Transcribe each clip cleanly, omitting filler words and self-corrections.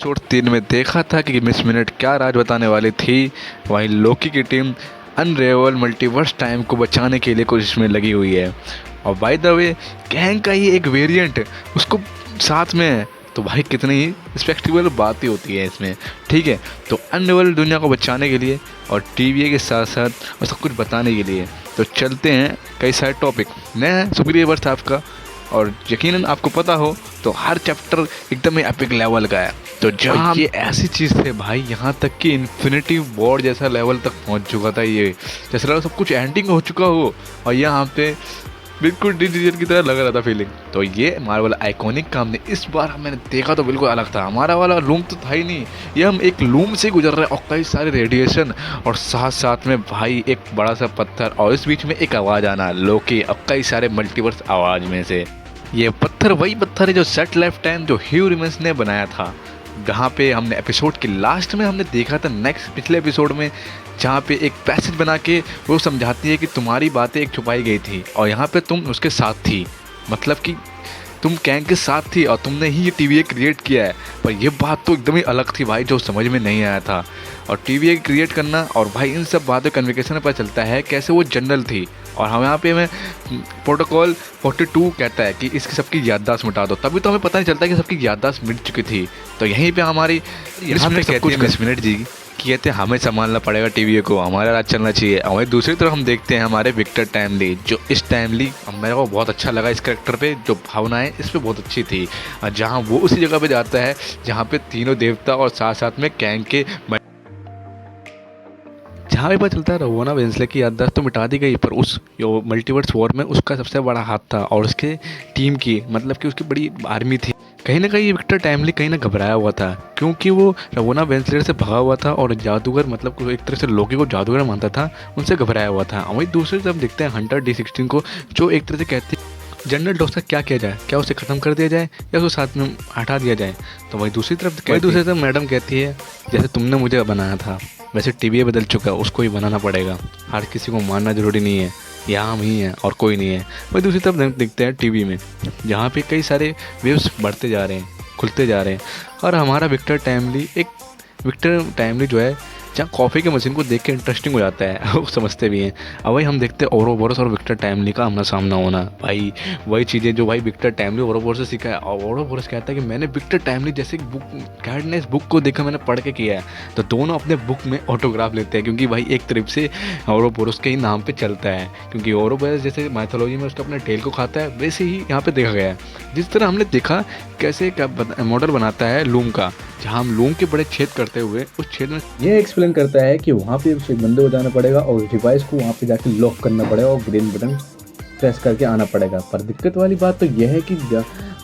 Episode 3 में देखा था कि मिस मिनट क्या राज बताने वाली थी। वहीं लोकी की टीम अनरेवल मल्टीवर्स टाइम को बचाने के लिए कोशिश में लगी हुई है। और बाय द वे गैंग का ही एक वेरिएंट उसको साथ में है, तो भाई कितनी ही रिस्पेक्टेबल बातें होती है इसमें। ठीक है, तो अनरेवल दुनिया को बचाने के लिए और टीवीए के साथ साथ और सब कुछ बताने के लिए तो चलते हैं कई सारे टॉपिक। मैं शुक्रिया वर्ष आपका, और यकीनन आपको पता हो तो हर चैप्टर एकदम ही एपिक लेवल का है। तो जहाँ ये ऐसी चीज़ थे भाई, यहाँ तक कि इन्फिनिटी वॉर जैसा लेवल तक पहुँच चुका था ये, जैसे लगा सब कुछ एंडिंग हो चुका हो, और यहाँ पे बिल्कुल डिसीजन की तरह लग रहा था फीलिंग। तो ये हमारा वाला आइकॉनिक काम नहीं, इस बार मैंने देखा तो बिल्कुल अलग था। हमारा वाला लूम तो था ही नहीं, ये हम एक लूम से गुजर रहे हैं और कई सारे रेडिएशन और साथ साथ में भाई एक बड़ा सा पत्थर, और इस बीच में एक आवाज़ आना लोकी और कई सारे मल्टीवर्स आवाज़ में से। ये पत्थर वही पत्थर है जो सेट लाइफ टाइम जो ह्यू रिमेंस ने बनाया था, जहाँ पे हमने एपिसोड के लास्ट में हमने देखा था पिछले एपिसोड में, जहाँ पे एक पैसेज बना के वो समझाती है कि तुम्हारी बातें एक छुपाई गई थी और यहाँ पे तुम उसके साथ थी, मतलब कि तुम गैंग के साथ थी और तुमने ही ये टीवीए क्रिएट किया है। पर ये बात तो एकदम ही अलग थी भाई, जो समझ में नहीं आया था। और टीवीए क्रिएट करना और भाई इन सब बातों कन्वर्सेशन में पता चलता है कैसे वो जनरल थी। और हम यहाँ पे हमें प्रोटोकॉल 42 कहता है कि इसकी सबकी याददाश्त मिटा दो, तभी तो हमें पता नहीं चलता कि सबकी याददाश्त मिट चुकी थी। तो यहीं पे हमारी मिस मिनट जी कहते हैं हमें संभालना पड़ेगा टीवीए को, हमारा राज चलना चाहिए। और दूसरी तरफ हम देखते हैं हमारे विक्टर टाइमली, जो इस टाइमली मेरे को बहुत अच्छा लगा। इस करेक्टर पे जो भावनाएं इस पे बहुत अच्छी थी, जहाँ वो उसी जगह पे जाता है जहाँ पे तीनों देवता और साथ साथ में गैंग के, जहाँ भी पता चलता है रोवाना वेंसले की याददाश्त तो मिटा दी गई, पर उस मल्टीवर्स वॉर में उसका सबसे बड़ा हाथ था और उसके टीम की, मतलब कि उसकी बड़ी आर्मी थी। कहीं ना कहीं विक्टर टाइमली कहीं ना घबराया हुआ था, क्योंकि वो रवोना वेंसलर से भगा हुआ था और जादूगर, मतलब एक तरह से लोकी को जादूगर मानता था, उनसे घबराया हुआ था। वहीं दूसरी तरफ देखते हैं हंटर D16 को, जो एक तरह से कहते हैं जनरल डॉक्टर क्या किया जाए, क्या उसे ख़त्म कर दिया जाए या उसको साथ में हटा दिया जाए। तो वही दूसरी तरफ मैडम कहती है जैसे तुमने मुझे बनाया था वैसे टीवीए बदल चुका है, उसको ही बनाना पड़ेगा, हर किसी को मारना ज़रूरी नहीं है, यहाँ हम ही हैं और कोई नहीं है। वही दूसरी तरफ देखते हैं टीवी में, जहाँ पे कई सारे वेव्स बढ़ते जा रहे हैं, खुलते जा रहे हैं, और हमारा विक्टर टाइमली जो है, जहाँ कॉफ़ी के मशीन को देख के इंटरेस्टिंग हो जाता है, वो समझते भी हैं। अब वही हम देखते हैं ओरोबोरस और विक्टर टाइमली का आमना सामना होना। भाई वही चीज़ें जो भाई विक्टर टाइमली ओरोबोरस से सीखा है, और ओरोबोरस कहता है कि मैंने विक्टर टाइमली जैसे बुक गैड ने इस बुक को देखा, मैंने पढ़ के किया है। तो दोनों अपने बुक में ऑटोग्राफ लेते हैं, क्योंकि भाई एक तरफ से ओरोबोरस के ही नाम पर चलता है, क्योंकि ओरोबोरस जैसे माइथोलॉजी में उसका अपने टेल को खाता है, वैसे ही यहाँ पर देखा गया है। जिस तरह हमने देखा कैसे मॉडल बनाता है लूम का, जहाँ हम लूम के बड़े छेद करते हुए उस छेद में ये एक्सप्लेन करता है कि वहाँ पे उसे बंदे को जाना पड़ेगा और उस डिवाइस को वहाँ पे जाके लॉक करना पड़ेगा और ग्रीन बटन प्रेस करके आना पड़ेगा। पर दिक्कत वाली बात तो यह है कि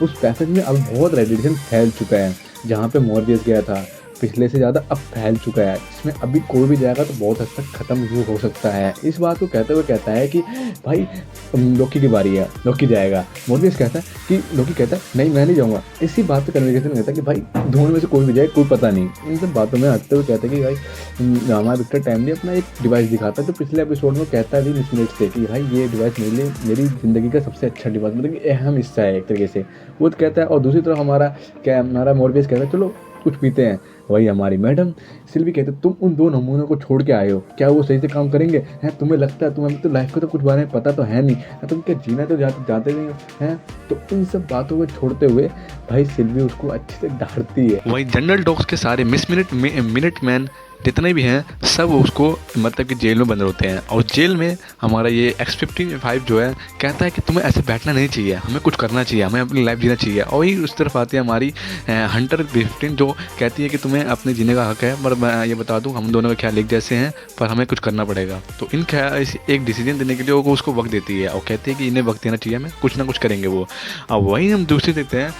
उस पैसेज में अब बहुत रेडिएशन फैल चुका है। जहाँ पे मॉर्बियस गया था पिछले से ज़्यादा अब फैल चुका है, इसमें अभी कोई भी जाएगा तो बहुत हद तक ख़त्म भी हो सकता है। इस बात को कहते हुए कहता है कि भाई लोकी की बारी है, लोकी जाएगा। मॉर्बियस कहता है कि लोकी कहता है नहीं मैं नहीं जाऊँगा। इसी बात पे कन्वर्सेशन कहता है कि भाई दोनों में से कोई भी जाए कोई पता नहीं। इन सब बातों में हटते हुए कहते हैं कि भाई हमारा विक्टर टाइमली अपना एक डिवाइस दिखाता है, जो पिछले एपिसोड में कहता भी मिस मिनट से कि भाई ये डिवाइस मेरे लिए मेरी ज़िंदगी का सबसे अच्छा डिवाइस, मतलब कि अहम हिस्सा है एक तरीके से, वो तो कहता है। और दूसरी तरफ हमारा मॉर्बियस कहता है चलो कुछ पीते हैं। वही हमारी मैडम सिल्वी कहते तुम उन दो नमूनों को छोड़ के आए हो, क्या वो सही से काम करेंगे हैं? तुम्हें लगता है तुम्हें तो लाइफ का तो कुछ बारे में पता तो है नहीं, तुम क्या जीना तो जाते नहीं हो हैं? तो इन सब बातों को छोड़ते हुए भाई सिल्वी उसको अच्छे से डांटती है। वही जनरल डॉक्स के सारे मिनट मैन जितने भी हैं सब उसको मतलब कि जेल में बंद होते हैं, और जेल में हमारा ये X-55 जो है कहता है कि तुम्हें ऐसे बैठना नहीं चाहिए, हमें कुछ करना चाहिए, हमें अपनी लाइफ जीना चाहिए। और वही उस तरफ आती है हमारी हंटर D15 जो कहती है कि तुम्हें अपने जीने का हक है, पर मैं ये बता दूं हम दोनों के ख्याल एक जैसे हैं, पर हमें कुछ करना पड़ेगा। तो इन एक डिसीजन देने के लिए वो उसको वक्त देती है और कहती है कि इन्हें वक्त देना चाहिए, हमें कुछ ना कुछ करेंगे वो। अब वही हम दूसरी देखते हैं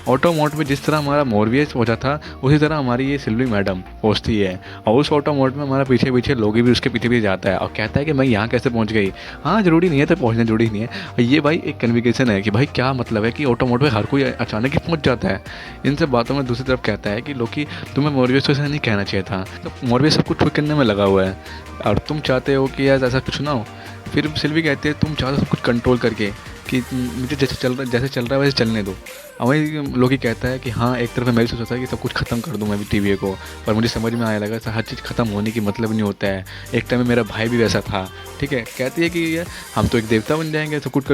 ऑटोमोट में जिस तरह हमारा मॉर्बियस पहुंचा था, उसी तरह हमारी ये सिल्वी मैडम पहुंचती है, और उस ऑटोमोट में हमारा पीछे पीछे लोगी भी उसके पीछे जाता है और कहता है कि मैं यहाँ कैसे पहुँच गई। हाँ जरूरी नहीं है, तो पहुँचना जरूरी नहीं है। और ये भाई एक कन्विकेशन है कि भाई क्या मतलब है कि ऑटोमोट में हर कोई अचानक ही पहुँच जाता है। इन सब बातों में दूसरी तरफ कहता है कि लोकी तुम्हें मॉर्बियस को ऐसा नहीं कहना चाहिए था, तो मॉर्बियस सब कुछ ठीक करने में लगा हुआ है और तुम चाहते हो कि यार ऐसा कुछ ना हो। फिर सिल्वी कहती है तुम चाहते हो सब कुछ कंट्रोल करके कि मुझे जैसे चल रहा है वैसे चलने दो, और वही लोकी कहता है कि हाँ, एक तरफ मैं भी सोचा था कि सब कुछ ख़त्म कर दूँ मैं भी टीवी को, पर मुझे समझ में आने लगा हर चीज़ ख़त्म होने की मतलब नहीं होता है। एक टाइम में मेरा भाई भी वैसा था, ठीक है। कहती है कि ये हम तो एक देवता बन जाएंगे, सब कुछ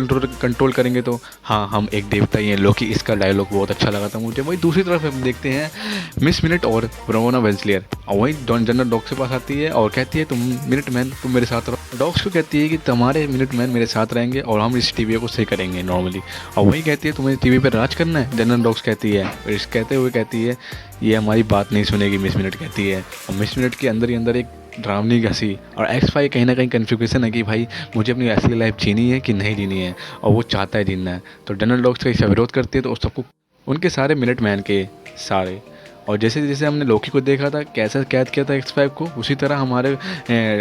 कंट्रोल करेंगे, तो हाँ, हम एक देवता ही हैं। लोकी इसका डायलॉग बहुत अच्छा लगा था मुझे। वही दूसरी तरफ हम देखते हैं मिस मिनट और रमोना वेंसलियर, और वही जनरल डॉक्स के पास आती है और कहती है तुम मिनट मैन तुम मेरे साथ रहो। डॉक्स को कहती है कि तुम्हारे मिनट मैन मेरे साथ रहेंगे और हम इस टीवी को सही करेंगे नॉर्मली। और वही कहती है तुम्हें टीवी पर राज करना है, जनरल डॉक्स कहती है। इस कहते हुए कहती है ये हमारी बात नहीं सुनेगी, मिस मिनट कहती है। और मिस मिनट के अंदर ही अंदर एक ड्रावनी हंसी, और एक्स5 कहीं ना कहीं कन्फ्यूजन है कि भाई मुझे अपनी असली लाइफ जीनी है कि नहीं जीनी है, और वो चाहता है जीना है। तो जनरल डॉक्स का इसका विरोध करती है, तो उस सबको उनके सारे मिनट मैन के सारे, और जैसे जैसे हमने लोकी को देखा था कैसे कैद किया था एक्स5 को, उसी तरह हमारे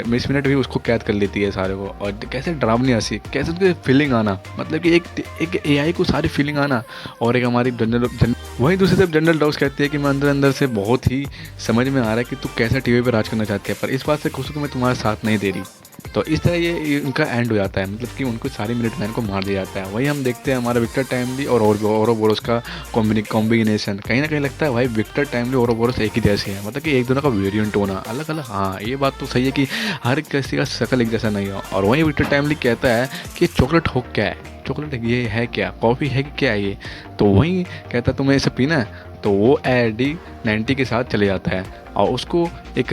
मिस मिनट भी उसको कैद कर लेती है सारे को। और कैसे डरावनी हंसी, कैसे उसकी फीलिंग आना, मतलब कि एक एआई को सारी फीलिंग आना, और एक हमारी वहीं दूसरी तरफ जनरल डॉक्स कहती है कि मैं अंदर अंदर से बहुत ही समझ में आ रहा है कि तू कैसा टीवी पर राज करना चाहती है, पर इस बात से खुश हूँ कि मैं तुम्हारा साथ नहीं दे रही। तो इस तरह ये उनका एंड हो जाता है, मतलब कि उनको सारी मिनट मैन को मार दिया जाता है। वही हम देखते हैं हमारा विक्टर टाइमली और ओरोबोरोस का कॉम्बिनेशन। कहीं ना कहीं लगता है भाई विक्टर टाइमली और ओरोबोरोस एक ही जैसे हैं, मतलब कि एक दोनों का वेरिएंट होना अलग अलग। हाँ, ये बात तो सही है कि हर किसी का शक्ल एक जैसा नहीं हो। और वहीं विक्टर टाइमली कहता है कि चॉकलेट हो क्या है, चॉकलेट ये है क्या, कॉफ़ी है कि क्या है ये। तो वहीं कहता है तुम्हें इसे पीना है, तो वो AD90 के साथ चले जाता है और उसको एक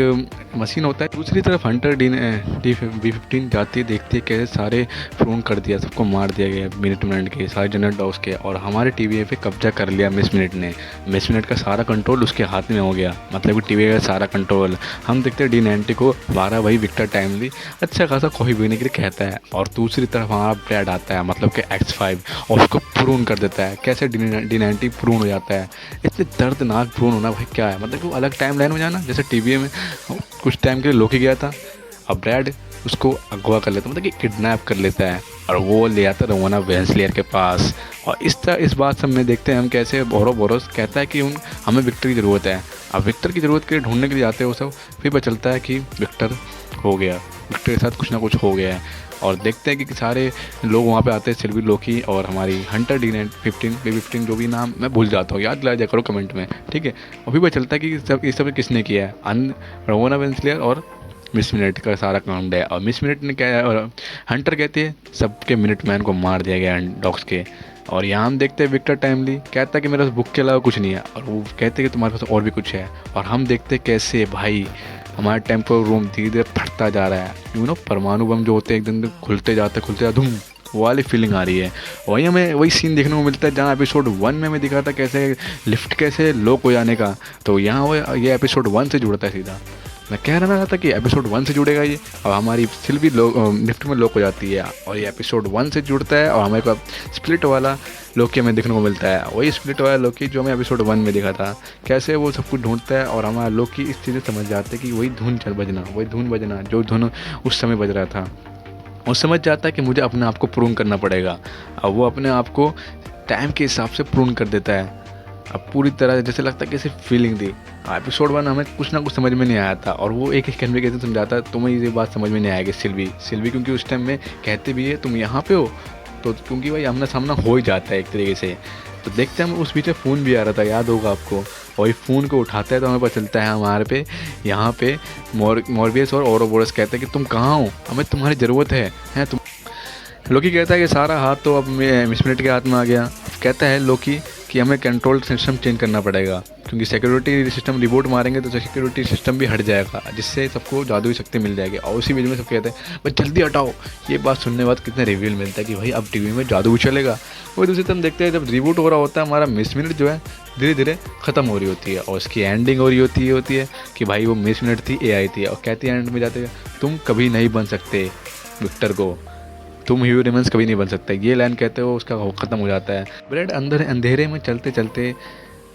मशीन होता है। दूसरी तरफ हंटर B15 जाती है, देखती है कैसे सारे फ़ोन कर दिया, सबको मार दिया गया मिनट के सारे जनरल डॉक्स के, और हमारे टीवी पे कब्जा कर लिया मिस मिनट ने। मिस मिनट का सारा कंट्रोल उसके हाथ में हो गया, मतलब कि टीवी का सारा कंट्रोल। हम देखते हैं D90 को 12 भाई विक्टर टाइमली अच्छा खासा कॉफ़ी पीने के लिए कहता है, और दूसरी तरफ हमारा ब्रैड आता है, मतलब कि X5, और उसको प्रून कर देता है। कैसे D90 प्रून हो जाता है, इतने दर्दनाक प्रून होना भाई क्या है, मतलब कि वो अलग टाइम लाइन में जाना। जैसे टीवी में कुछ टाइम के लिए लोकी गया था, अब ब्रैड उसको अगवा कर लेता, मतलब कि किडनैप कर लेता है, और वो ले आता है रमोना वेंसलियर के पास। और इस बात सब में देखते हैं हम कैसे ओरोबोरोस कहता है कि हमें विक्टर की ज़रूरत है। अब विक्टर की ज़रूरत के लिए ढूंढने के लिए जाते हैं वो सब, फिर पता चलता है कि विक्टर हो गया, विक्टर के साथ कुछ ना कुछ हो गया है। और देखते हैं कि सारे लोग वहाँ पे आते हैं, सिल्वी लोकी और हमारी हंटर B15 जो भी नाम मैं भूल जाता हूँ, याद दिला दिया करो कमेंट में, ठीक है। और फिर पता चलता है कि इस सब किसने किया है, रमोना वेंसलियर और मिस मिनट का सारा कांड है। और मिस मिनट ने क्या है, और हंटर कहते हैं सबके मिनट मैन को मार दिया गया डॉग्स के। और यहाँ हम देखते हैं विक्टर टाइमली कहता है कि मेरे पास बुक के अलावा कुछ नहीं है, और वो कहते हैं कि तुम्हारे पास और भी कुछ है। और हम देखते हैं कैसे भाई हमारा टेम्पो रूम धीरे धीरे फटता जा रहा है, परमाणु बम जो होते हैं एकदम खुलते जाते धूम, वो वाली फीलिंग आ रही है। वही हमें वही सीन देखने को मिलता है जहाँ एपिसोड 1 में हमें दिखा था कैसे लिफ्ट कैसे लॉक हो जाने का, तो यहाँ ये एपिसोड 1 से जुड़ता है सीधा। मैं कह रहा था कि एपिसोड 1 से जुड़ेगा ये, और हमारी सिल्वी लिफ्ट में लॉक हो जाती है, और ये एपिसोड 1 से जुड़ता है, और हमें को स्प्लिट वाला लोकी हमें देखने को मिलता है। वही स्प्लिट वाला लोकी जो हमें एपिसोड 1 में दिखा था, कैसे वो सब कुछ ढूंढता है, और हमारा लोकी इस चीज़ से समझ जाता है कि वही धुन बजना जो धुन उस समय बज रहा था। वो समझ जाता है कि मुझे अपने आप को प्रूव करना पड़ेगा, और वो अपने आप को टाइम के हिसाब से प्रूव कर देता है। अब पूरी तरह जैसे लगता है कैसे फीलिंग थी। एपिसोड 1 हमें कुछ ना कुछ समझ में नहीं आया था, और वो एक कैमरे कैसे समझाता है, तुम्हें ये बात समझ में नहीं आएगी सिल्वी क्योंकि उस टाइम में कहते भी है तुम यहाँ पे हो, तो क्योंकि भाई आमना सामना हो ही जाता है एक तरीके से। तो देखते हैं हम उस बीच में फ़ोन भी आ रहा था, याद होगा आपको, और ये फ़ोन को उठाता है तो हमें पता चलता है हमारे पे यहाँ पे मॉर्बियस और ओरोबोरस कहते हैं कि तुम कहाँ हो, हमें तुम्हारी ज़रूरत है तुम। लोकी कहता है कि सारा हाथ तो अब मिस मिनट के हाथ में आ गया। कहता है लोकी कि हमें कंट्रोल सिस्टम चेंज करना पड़ेगा, क्योंकि सिक्योरिटी सिस्टम रिबूट मारेंगे तो सिक्योरिटी सिस्टम भी हट जाएगा, जिससे सबको जादुई शक्ति मिल जाएगी। और उसी बीच में सब कहते हैं भाई जल्दी हटाओ। ये बात सुनने के बाद कितना रिवील मिलता है कि भाई अब टीवी में जादू भी चलेगा। वही दूसरी तरफ देखते हैं जब रिबूट हो रहा होता है हमारा मिस मिनट जो है धीरे धीरे ख़त्म हो रही होती है, और उसकी एंडिंग हो रही होती है कि भाई वो मिस मिनट थी AI थी, और कहती है एंड में जाते तुम कभी नहीं बन सकते विक्टर को, तुम ह्यूमन्स कभी नहीं बन सकते, ये लाइन कहते हो उसका ख़त्म हो जाता है। ब्रेड अंधेरे में चलते चलते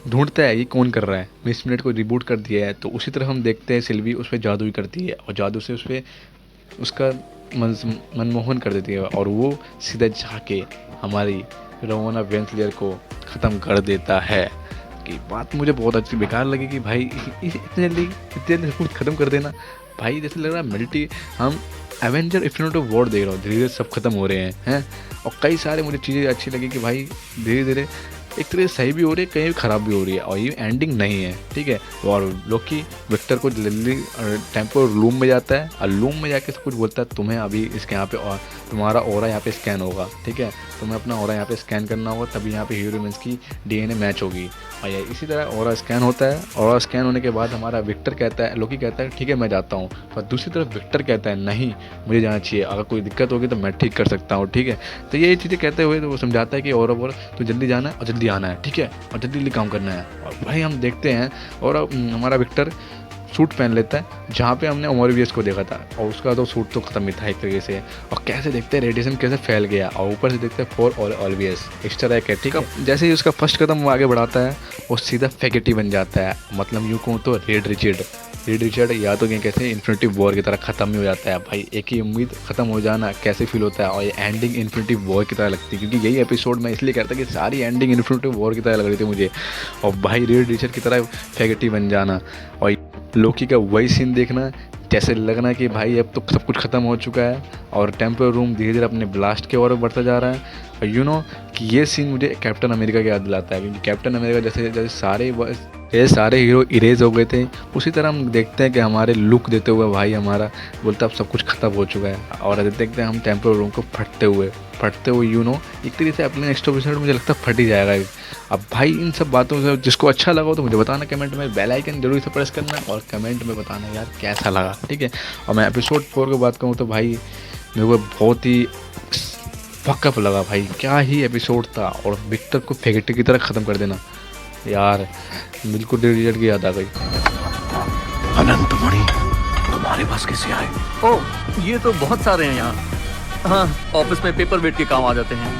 ढूंढता है ये कौन कर रहा है, मिस मिनट को रिबूट कर दिया है। तो उसी तरह हम देखते हैं सिल्वी उस पर जादू ही करती है, और जादू से उस पर उसका मनमोहन कर देती है, और वो सीधा जाके हमारी रमोना वेंसलियर को ख़त्म कर देता है। कि बात मुझे बहुत अच्छी बेकार लगी कि भाई इतने जल्दी कुछ ख़त्म कर देना, भाई जैसे लग रहा है हम एवेंजर इन्फिनिटी वॉर देख रहा हूँ, धीरे धीरे सब खत्म हो रहे हैं। और कई सारे मुझे चीज़ें अच्छी लगी कि भाई धीरे धीरे एक तरह से सही भी हो रही है, कहीं भी ख़राब भी हो रही है, और ये एंडिंग नहीं है, ठीक है। और लोकी विक्टर को जल्दी टेम्पो रूम में जाता है, और रूम में जाके सब कुछ बोलता है, तुम्हें अभी इसके यहाँ पे और तुम्हारा ऑरा यहाँ पे स्कैन होगा, ठीक है, तुम्हें अपना ऑरा यहाँ पे स्कैन करना होगा, तभी यहाँ पे हीरो मीन्स की DNA मैच होगी। और ये इसी तरह ऑरा स्कैन होता है। ऑरा स्कैन होने के बाद हमारा विक्टर कहता है, लोकी कहता है ठीक है मैं जाता हूँ, पर दूसरी तरफ विक्टर कहता है नहीं मुझे जाना चाहिए, अगर कोई दिक्कत होगी तो मैं ठीक कर सकता हूँ, ठीक है। तो ये चीज़ें कहते हुए तो वो समझाता है कि और तो जल्दी जाना है और जल्दी आना है, ठीक है, और जल्दी काम करना है। और भाई हम देखते हैं और हमारा विक्टर सूट पहन लेता है जहाँ पे हमने ओमोरिवियस को देखा था, और उसका तो सूट तो ख़त्म ही था एक तरीके से। और कैसे देखते हैं रेडिएशन कैसे फैल गया, और ऊपर से देखते हैं फॉर ऑलवेज इस तरह का, ठीक है। जैसे ही उसका फर्स्ट कदम वो आगे बढ़ाता है वो सीधा फैकेटी बन जाता है, मतलब यूँ कहूँ तो रेड रिचर्ड या तो कैसे इन्फिनिटी वॉर की तरह ख़त्म ही हो जाता है। भाई एक ही उम्मीद ख़त्म हो जाना कैसे फील होता है, और ये एंडिंग इन्फिनिटी वॉर की तरह लगती है, क्योंकि यही एपिसोड मैं इसलिए कहता कि सारी एंडिंग इन्फिनिटी वॉर की तरह लग रही थी मुझे। और भाई रेड रिचर्ड की तरह फैकेटी बन जाना, और लोकी का वही सीन देखना जैसे लगना कि भाई अब तो सब कुछ ख़त्म हो चुका है, और टेम्पो रूम धीरे धीरे अपने ब्लास्ट की ओर बढ़ता जा रहा है। और यू नो कि ये सीन मुझे कैप्टन अमेरिका की याद दिलाता है, क्योंकि कैप्टन अमेरिका जैसे जैसे सारे हीरो इरेज हो गए थे, उसी तरह हम देखते हैं कि हमारे लुक देते हुए भाई हमारा बोलता अब सब कुछ ख़त्म हो चुका है, और देखते हैं हम टेम्पो रूम को फटते हुए यू नो एक तरीके से अपने नेक्स्ट एपिसोड मुझे लगता है फट ही जाएगा। अब भाई इन सब बातों से जिसको अच्छा लगा हो तो मुझे बताना कमेंट में, बेल आइकन जरूर से प्रेस करना, और कमेंट में बताना यार कैसा लगा, ठीक है। और मैं एपिसोड 4 की बात करूँ तो भाई मेरे को बहुत ही फकअप लगा भाई, क्या ही एपिसोड था, और विक्टर को फैकेटी की तरह ख़त्म कर देना यार, बिल्कुल रिजल्ट की याद आ गई। अनंत मणि तुम्हारे पास कैसे आए? ओह, ये तो बहुत सारे हैं यहाँ। हाँ, ऑफिस में पेपर वेट के काम आ जाते हैं।